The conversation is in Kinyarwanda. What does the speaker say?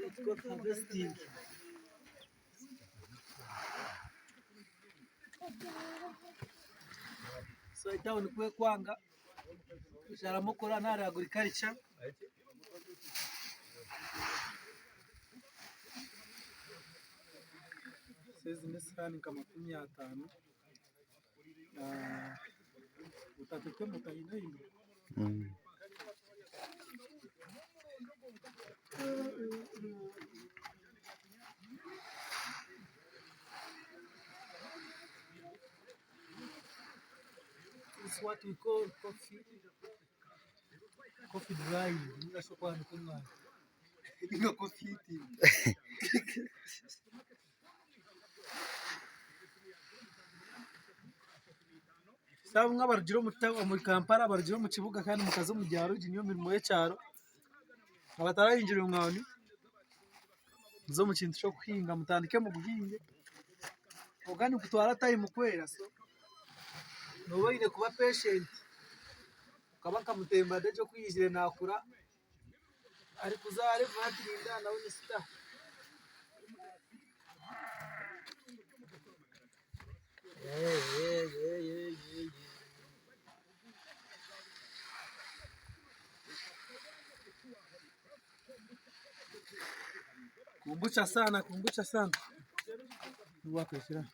It's called harvesting. So itaoni kwe kwanga sharamo kora na agriculture. Sezi mesani kama 50 na utatete mutahina hino. It's what we call coffee drying. Ninashokwa nikunga. Inga coffee tea. Sabu nk'abarugiro muri Kampala barugiro mu kibuga kandi mukaze mu byaro niyo mirimo y'ecyaro abatarayinjira umwani zo mu kintu cyo kuhinga mutandike mu guhinge ogani kutwara time kwera so no wayine kuba patient ukabaka mutemba dejo kwiyizire nakura ari kuzare vatirinda nawe ni star Kumbucha sana. Ni wako shira.